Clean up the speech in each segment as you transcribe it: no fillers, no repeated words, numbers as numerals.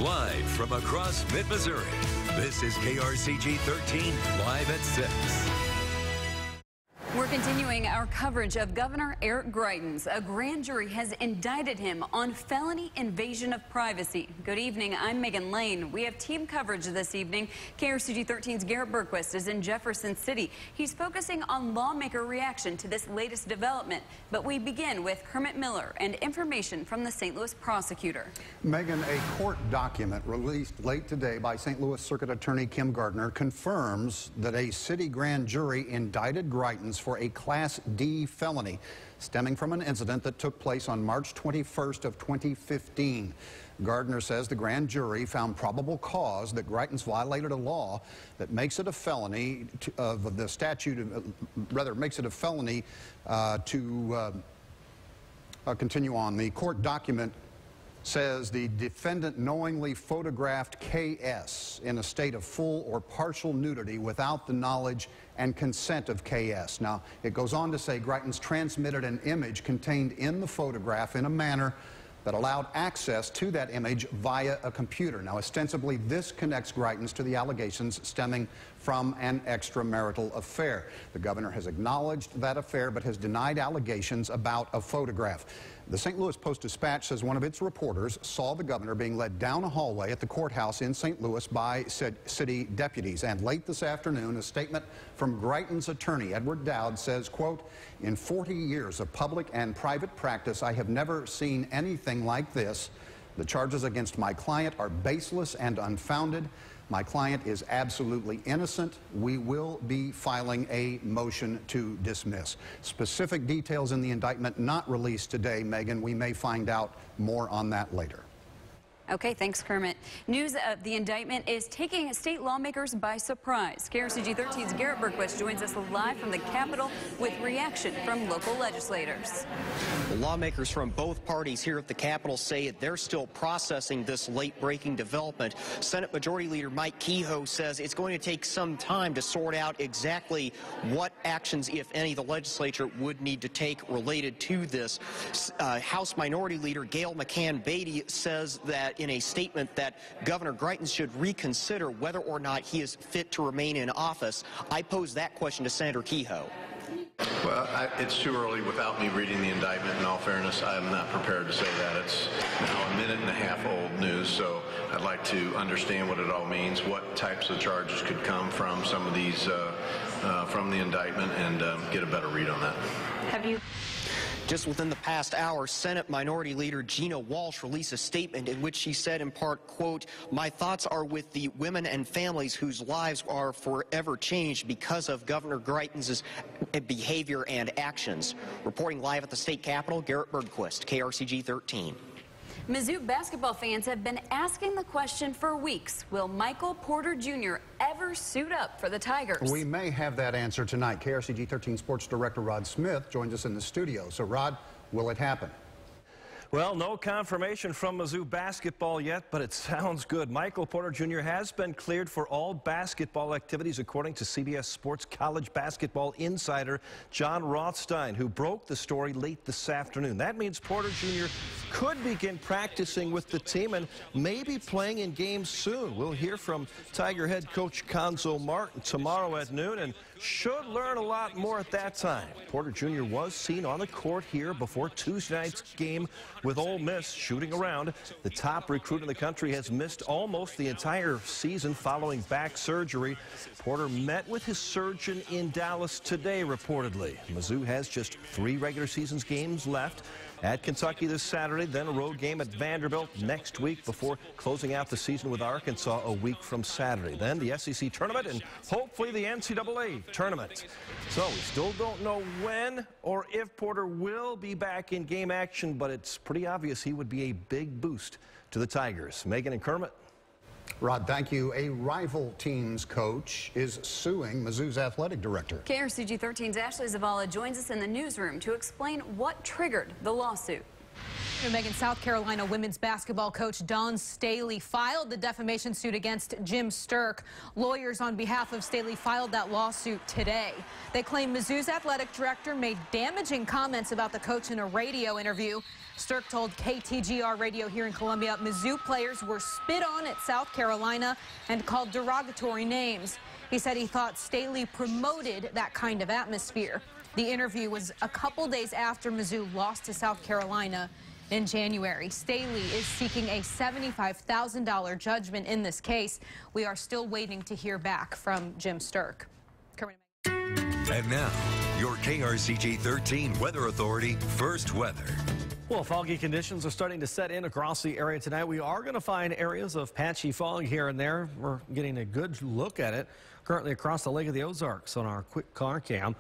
Live from across mid-Missouri, this is KRCG 13, live at 6. We're continuing our coverage of Governor Eric Greitens. A grand jury has indicted him on felony invasion of privacy. Good evening, I'm Megan Lane. We have team coverage this evening. KRCG 13's Garrett Bergquist is in Jefferson City. He's focusing on lawmaker reaction to this latest development. But we begin with Kermit Miller and information from the St. Louis prosecutor. Megan, a court document released late today by St. Louis Circuit Attorney Kim Gardner confirms that a city grand jury indicted Greitens for a Class D felony stemming from an incident that took place on March 21st of 2015. Gardner says the grand jury found probable cause that Greitens violated a law that makes it a felony makes it a felony to continue on. The court document says the defendant knowingly photographed KS in a state of full or partial nudity without the knowledge and consent of KS. Now, it goes on to say Greitens transmitted an image contained in the photograph in a manner that allowed access to that image via a computer. Now, ostensibly, this connects Greitens to the allegations stemming from an extramarital affair. The governor has acknowledged that affair, but has denied allegations about a photograph. The St. Louis Post-Dispatch says one of its reporters saw the governor being led down a hallway at the courthouse in St. Louis by city deputies. And late this afternoon, a statement from Greitens' attorney, Edward Dowd, says, quote, "In 40 years of public and private practice, I have never seen anything like this. The charges against my client are baseless and unfounded. My client is absolutely innocent. We will be filing a motion to dismiss." Specific details in the indictment not released today, Megan. We may find out more on that later. Okay, thanks, Kermit. News of the indictment is taking state lawmakers by surprise. KRCG 13's Garrett Bergquist joins us live from the Capitol with reaction from local legislators. The lawmakers from both parties here at the Capitol say they're still processing this late-breaking development. Senate Majority Leader Mike Kehoe says it's going to take some time to sort out exactly what actions, if any, the legislature would need to take related to this. House Minority Leader Gail McCann-Beatty says that in a statement that Governor Greitens should reconsider whether or not he is fit to remain in office. I pose that question to Senator Kehoe. Well, it's too early without me reading the indictment. In all fairness, I'm not prepared to say that. It's now a minute and a half old news, so I'd like to understand what it all means, what types of charges could come from some of these, from the indictment, and get a better read on that. Have you? Just within the past hour, Senate Minority Leader Gina Walsh released a statement in which she said in part, quote, "My thoughts are with the women and families whose lives are forever changed because of Governor Greitens' behavior and actions." Reporting live at the state capitol, Garrett Bergquist, KRCG 13. Mizzou basketball fans have been asking the question for weeks. Will Michael Porter Jr. ever suit up for the Tigers? We may have that answer tonight. KRCG 13 Sports Director Rod Smith joins us in the studio. So, Rod, will it happen? Well, no confirmation from Mizzou basketball yet, but it sounds good. Michael Porter Jr. has been cleared for all basketball activities, according to CBS Sports college basketball insider John Rothstein, who broke the story late this afternoon. That means Porter Jr. could begin practicing with the team and maybe playing in games soon. We'll hear from Tiger head coach Conzo Martin tomorrow at noon and should learn a lot more at that time. Porter Jr. was seen on the court here before Tuesday night's game with Ole Miss, shooting around. The top recruit in the country has missed almost the entire season following back surgery. Porter met with his surgeon in Dallas today, reportedly. Mizzou has just 3 regular season games left. At Kentucky this Saturday, then a road game at Vanderbilt next week before closing out the season with Arkansas a week from Saturday. Then the SEC tournament and hopefully the NCAA tournament. So we still don't know when or if Porter will be back in game action, but it's pretty obvious he would be a big boost to the Tigers. Megan and Kermit. Rod, thank you. A rival team's coach is suing Mizzou's athletic director. KRCG 13's Ashley Zavala joins us in the newsroom to explain what triggered the lawsuit. Megan, South Carolina women's basketball coach Dawn Staley filed the defamation suit against Jim Sturk. Lawyers on behalf of Staley filed that lawsuit today. They claim Mizzou's athletic director made damaging comments about the coach in a radio interview. Stirk told KTGR radio here in Columbia Mizzou players were spit on at South Carolina and called derogatory names. He said he thought Staley promoted that kind of atmosphere. The interview was a couple days after Mizzou lost to South Carolina in January. Staley is seeking a $75,000 judgment in this case. We are still waiting to hear back from Jim Stirk. And now, your KRCG 13 Weather Authority First Weather. Well, foggy conditions are starting to set in across the area tonight. We are going to find areas of patchy fog here and there. We're getting a good look at it currently across the Lake of the Ozarks on our quick car cam.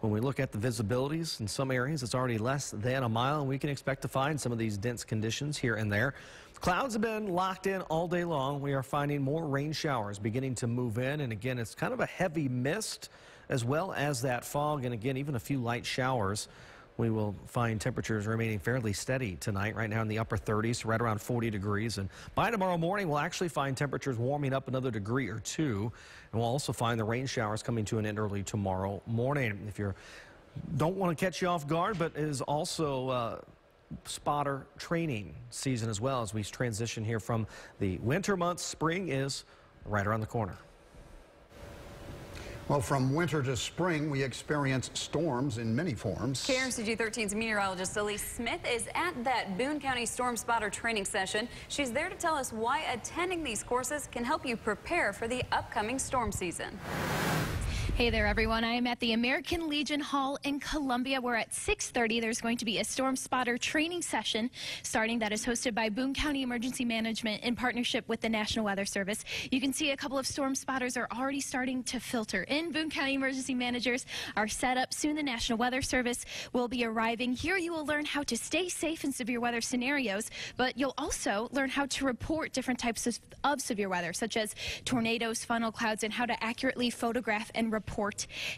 When we look at the visibilities in some areas, it's already less than a mile, and we can expect to find some of these dense conditions here and there. Clouds have been locked in all day long. We are finding more rain showers beginning to move in, and again, it's kind of a heavy mist as well as that fog, and again, even a few light showers. We will find temperatures remaining fairly steady tonight, right now in the upper 30s, right around 40 degrees. And by tomorrow morning, we'll actually find temperatures warming up another degree or two. And we'll also find the rain showers coming to an end early tomorrow morning. If you don't want to catch you off guard, but it is also spotter training season as well as we transition here from the winter months. Spring is right around the corner. Well, from winter to spring, we experience storms in many forms. KRCG 13's meteorologist Elise Smith is at that Boone County Storm Spotter training session. She's there to tell us why attending these courses can help you prepare for the upcoming storm season. Hey there, everyone. I am at the American Legion Hall in Columbia, where at 6:30 there's going to be a storm spotter training session starting that is hosted by Boone County Emergency Management in partnership with the National Weather Service. You can see a couple of storm spotters are already starting to filter in. Boone County emergency managers are set up. Soon the National Weather Service will be arriving. Here you will learn how to stay safe in severe weather scenarios, but you'll also learn how to report different types of severe weather, such as tornadoes, funnel clouds, and how to accurately photograph and report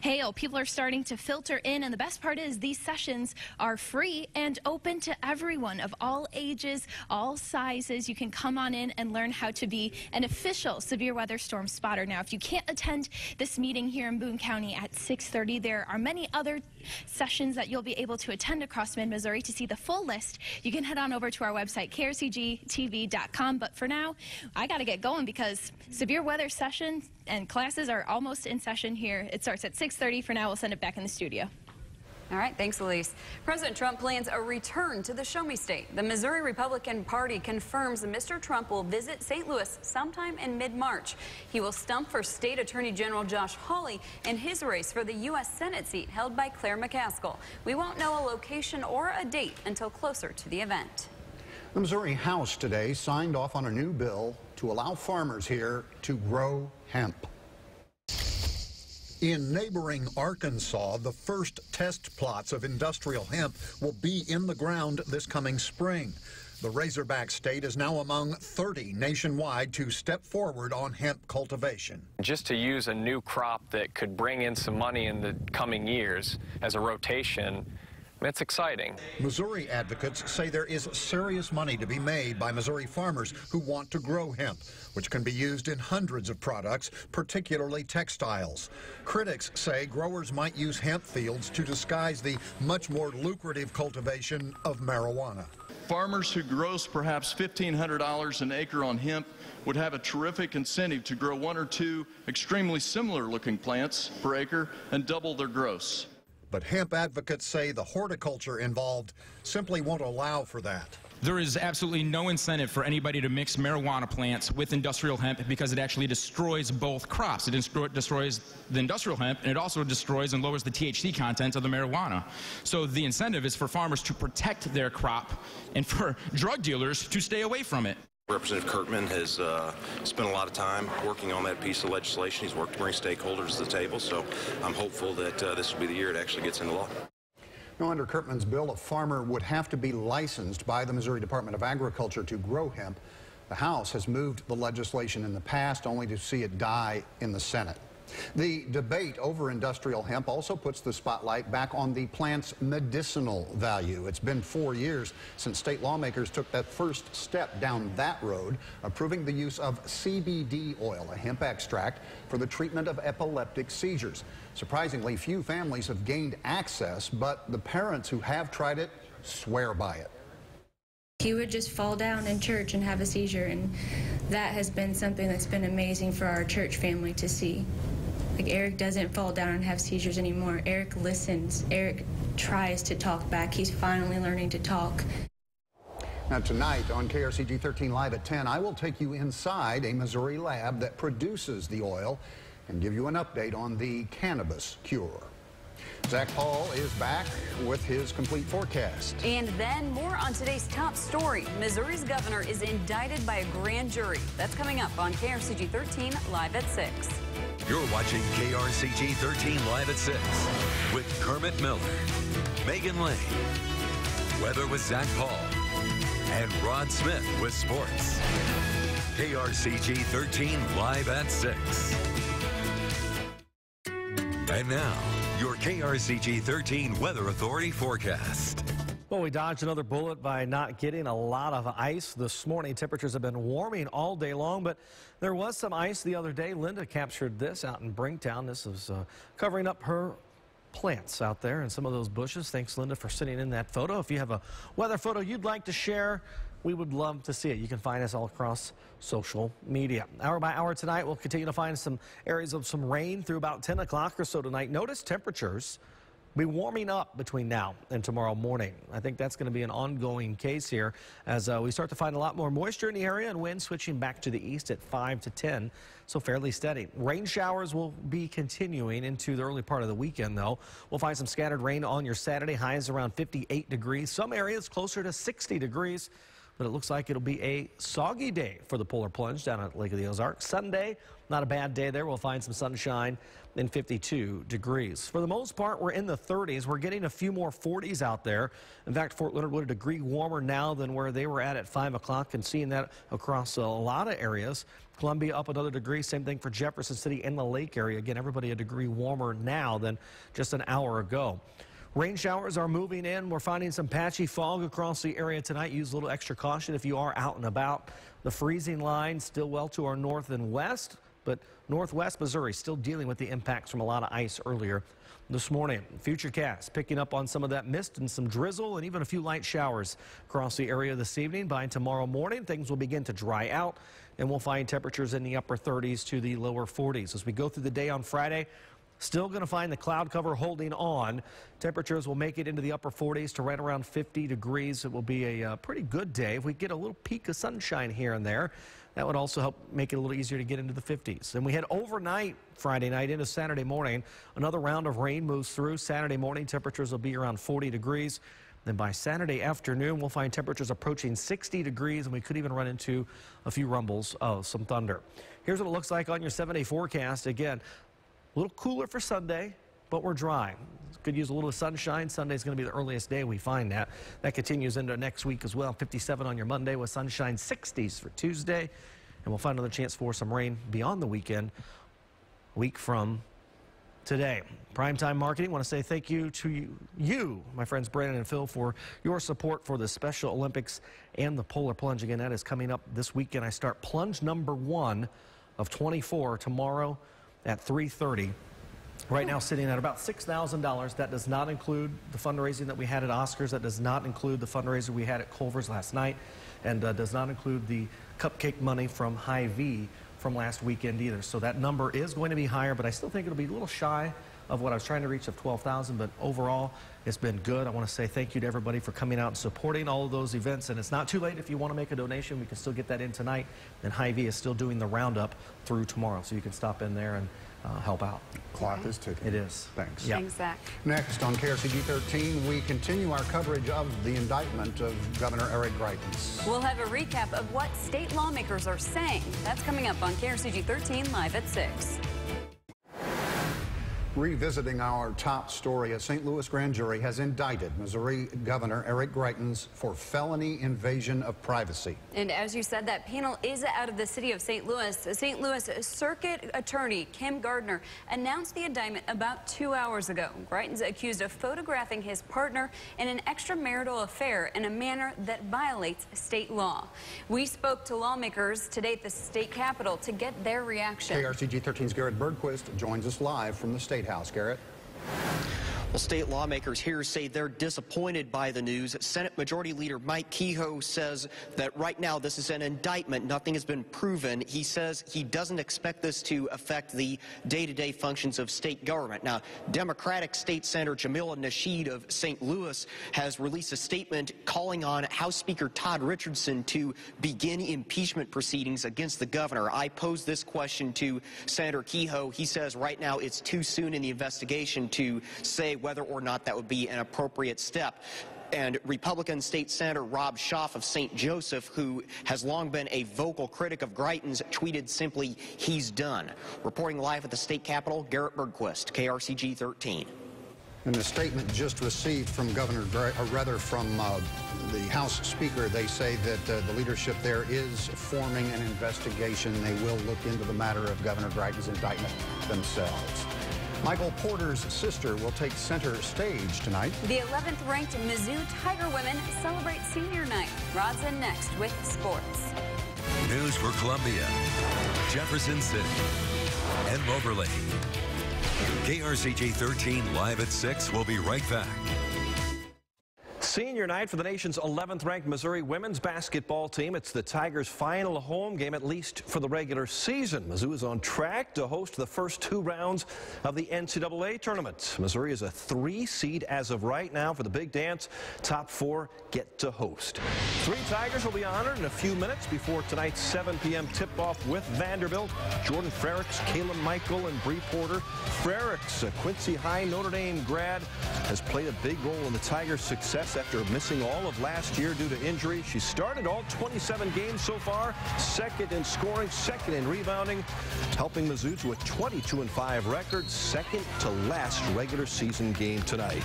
hail. People are starting to filter in, and the best part is these sessions are free and open to everyone of all ages, all sizes. You can come on in and learn how to be an official severe weather storm spotter. Now, if you can't attend this meeting here in Boone County at 6:30, there are many other sessions that you'll be able to attend across mid-Missouri. To see the full list, you can head on over to our website, krcgtv.com. But for now, I got to get going because severe weather sessions and classes are almost in session here. It starts at 6:30. For now, we'll send it back in the studio. All right, thanks, Elise. President Trump plans a return to the Show Me State. The Missouri Republican Party confirms Mr. Trump will visit St. Louis sometime in mid-March. He will stump for State Attorney General Josh Hawley in his race for the U.S. Senate seat held by Claire McCaskill. We won't know a location or a date until closer to the event. The Missouri House today signed off on a new bill to allow farmers here to grow hemp. In neighboring Arkansas, the first test plots of industrial hemp will be in the ground this coming spring. The Razorback State is now among 30 nationwide to step forward on hemp cultivation. Just to use a new crop that could bring in some money in the coming years as a rotation, it's exciting. Missouri advocates say there is serious money to be made by Missouri farmers who want to grow hemp, which can be used in hundreds of products, particularly textiles. Critics say growers might use hemp fields to disguise the much more lucrative cultivation of marijuana. Farmers who gross perhaps $1,500 an acre on hemp would have a terrific incentive to grow one or two extremely similar looking plants per acre and double their gross. But hemp advocates say the horticulture involved simply won't allow for that. There is absolutely no incentive for anybody to mix marijuana plants with industrial hemp because it actually destroys both crops. It destroys the industrial hemp, and it also destroys and lowers the THC content of the marijuana. So the incentive is for farmers to protect their crop and for drug dealers to stay away from it. Representative Kirkman has spent a lot of time working on that piece of legislation. He's worked to bring stakeholders to the table, so I'm hopeful that this will be the year it actually gets into law. Now, under Kirkman's bill, a farmer would have to be licensed by the Missouri Department of Agriculture to grow hemp. The House has moved the legislation in the past only to see it die in the Senate. The debate over industrial hemp also puts the spotlight back on the plant's medicinal value. It's been 4 years since state lawmakers took that first step down that road, approving the use of CBD oil, a hemp extract, for the treatment of epileptic seizures. Surprisingly, few families have gained access, but the parents who have tried it swear by it. He would just fall down in church and have a seizure, and that has been something that's been amazing for our church family to see. Like, Eric doesn't fall down and have seizures anymore. Eric listens. Eric tries to talk back. He's finally learning to talk. Now tonight on KRCG 13 Live at 10, I will take you inside a Missouri lab that produces the oil and give you an update on the cannabis cure. Zach Paul is back with his complete forecast. And then more on today's top story. Missouri's governor is indicted by a grand jury. That's coming up on KRCG 13 Live at 6. You're watching KRCG 13 Live at 6 with Kermit Miller, Megan Lane, weather with Zach Paul, and Rod Smith with sports. KRCG 13 Live at 6. And now, your KRCG 13 Weather Authority forecast. Well, we dodged another bullet by not getting a lot of ice this morning. Temperatures have been warming all day long, but there was some ice the other day. Linda captured this out in Brinktown. This is covering up her plants out there and some of those bushes. Thanks, Linda, for sending in that photo. If you have a weather photo you'd like to share, we would love to see it. You can find us all across social media. Hour by hour tonight, we'll continue to find some areas of some rain through about 10 o'clock or so tonight. Notice temperatures be warming up between now and tomorrow morning. I think that's going to be an ongoing case here as we start to find a lot more moisture in the area and wind switching back to the east at 5 to 10, so fairly steady. Rain showers will be continuing into the early part of the weekend, though. We'll find some scattered rain on your Saturday, highs around 58 degrees. Some areas closer to 60 degrees. But it looks like it'll be a soggy day for the polar plunge down at Lake of the Ozarks. Sunday, not a bad day there. We'll find some sunshine in 52 degrees. For the most part, we're in the 30s. We're getting a few more 40s out there. In fact, Fort Leonard Wood a degree warmer now than where they were at 5 o'clock, and seeing that across a lot of areas. Columbia up another degree. Same thing for Jefferson City and the lake area. Again, everybody a degree warmer now than just an hour ago. Rain showers are moving in. We're finding some patchy fog across the area tonight. Use a little extra caution if you are out and about. The freezing line still well to our north and west, but northwest Missouri still dealing with the impacts from a lot of ice earlier this morning. Futurecast picking up on some of that mist and some drizzle and even a few light showers across the area this evening. By tomorrow morning, things will begin to dry out, and we'll find temperatures in the upper 30s to the lower 40s. As we go through the day on Friday, still going to find the cloud cover holding on. Temperatures will make it into the upper 40s to right around 50 degrees. It will be a pretty good day. If we get a little peak of sunshine here and there, that would also help make it a little easier to get into the 50s. And we head overnight Friday night into Saturday morning. Another round of rain moves through. Saturday morning, temperatures will be around 40 degrees. Then by Saturday afternoon, we'll find temperatures approaching 60 degrees, and we could even run into a few rumbles of some thunder. Here's what it looks like on your 7-day forecast. Again, a little cooler for Sunday, but we're dry. Could use a little sunshine. Sunday's going to be the earliest day we find that. That continues into next week as well. 57 on your Monday with sunshine, 60s for Tuesday. And we'll find another chance for some rain beyond the weekend, a week from today. Primetime Marketing, want to say thank you to you, my friends Brandon and Phil, for your support for the Special Olympics and the Polar Plunge. Again, that is coming up this weekend. I start plunge number 1 of 24 tomorrow at 3:30. Right now sitting at about $6,000. That does not include the fundraising that we had at Oscars. That does not include the fundraiser we had at Culver's last night, and does not include the cupcake money from Hy-Vee from last weekend either. So that number is going to be higher, but I still think it'll be a little shy of what I was trying to reach of 12,000, but overall it's been good. I want to say thank you to everybody for coming out and supporting all of those events, and it's not too late if you want to make a donation. We can still get that in tonight, and Hy-Vee is still doing the roundup through tomorrow, so you can stop in there and help out. Clock is ticking. It is. Thanks. Yep. Thanks, Zach. Next on KRCG 13, we continue our coverage of the indictment of Governor Eric Greitens. We'll have a recap of what state lawmakers are saying. That's coming up on KRCG 13 Live at 6. Revisiting our top story, a St. Louis grand jury has indicted Missouri Governor Eric Greitens for felony invasion of privacy. And as you said, that panel is out of the city of St. Louis. St. Louis Circuit Attorney Kim Gardner announced the indictment about 2 hours ago. Greitens accused of photographing his partner in an extramarital affair in a manner that violates state law. We spoke to lawmakers today at the state capitol to get their reaction. KRCG 13's Garrett Bergquist joins us live from the State House. Garrett. Well, state lawmakers here say they're disappointed by the news. Senate Majority Leader Mike Kehoe says that right now this is an indictment. Nothing has been proven. He says he doesn't expect this to affect the day-to-day functions of state government. Now, Democratic State Senator Jamila Nasheed of St. Louis has released a statement calling on House Speaker Todd Richardson to begin impeachment proceedings against the governor. I posed this question to Senator Kehoe. He says right now it's too soon in the investigation to say whether or not that would be an appropriate step. And Republican State Senator Rob Schaaf of St. Joseph, who has long been a vocal critic of Greitens, tweeted simply, "He's done." Reporting live at the state capitol, Garrett Bergquist, KRCG 13. In the statement just received from from the House Speaker, they say that the leadership there is forming an investigation. They will look into the matter of Governor Greitens' indictment themselves. Michael Porter's sister will take center stage tonight. The 11th ranked Mizzou Tiger women celebrate senior night. Rod's in next with sports. News for Columbia, Jefferson City, and Moberly. KRCG 13 live at 6. We'll be right back. Senior night for the nation's 11th ranked Missouri women's basketball team. It's the Tigers' final home game, at least for the regular season. Mizzou is on track to host the first 2 rounds of the NCAA tournament. Missouri is a 3 seed as of right now for the big dance. Top 4 get to host. 3 Tigers will be honored in a few minutes before tonight's 7 p.m. tip-off with Vanderbilt. Jordan Frericks, Kayla Michael, and Bree Porter. Frericks, a Quincy High Notre Dame grad, has played a big role in the Tigers' success after missing all of last year due to injury. She started all 27 games so far, second in scoring, second in rebounding, helping Mizzou to a 22-5 record, second to last regular season game tonight.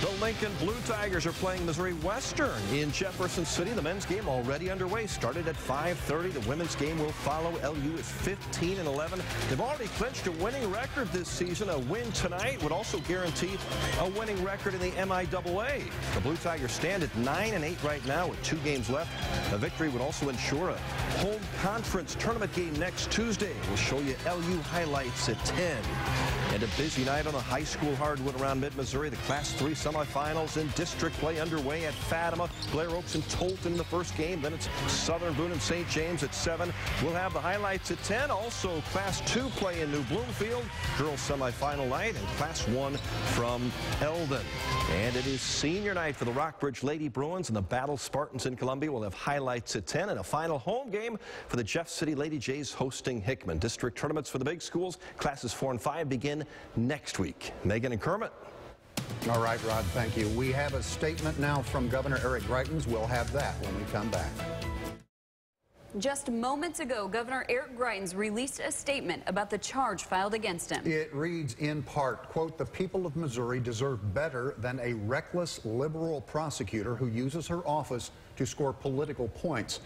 The Lincoln Blue Tigers are playing Missouri Western in Jefferson City. The men's game already underway, started at 5:30. The women's game will follow. LU is 15-11. They've already clinched a winning record this season. A win tonight would also guarantee a winning record in the MIAA. The Blue Tigers stand at 9-8 right now with 2 games left. A victory would also ensure a home conference tournament game next Tuesday. We'll show you LU highlights at 10. And a busy night on the high school hardwood around mid-Missouri. The Class 3 semifinals in district play underway at Fatima. Blair Oaks and Tolton in the first game. Then it's Southern Boone and St. James at 7. We'll have the highlights at 10. Also, Class 2 play in New Bloomfield. Girls semifinal night, and Class 1 from Eldon. And it is senior night for the Rockbridge Lady Bruins and the Battle Spartans in Columbia. We'll have highlights at 10 and a final home game for the Jeff City Lady Jays hosting Hickman. District tournaments for the big schools, classes 4 and 5, begin next week. Megan and Kermit. All right, Rod, thank you. We have a statement now from Governor Eric Greitens. We'll have that when we come back. Just moments ago, Governor Eric Greitens released a statement about the charge filed against him. It reads in part, quote, "The people of Missouri deserve better than a reckless liberal prosecutor who uses her office to score political points."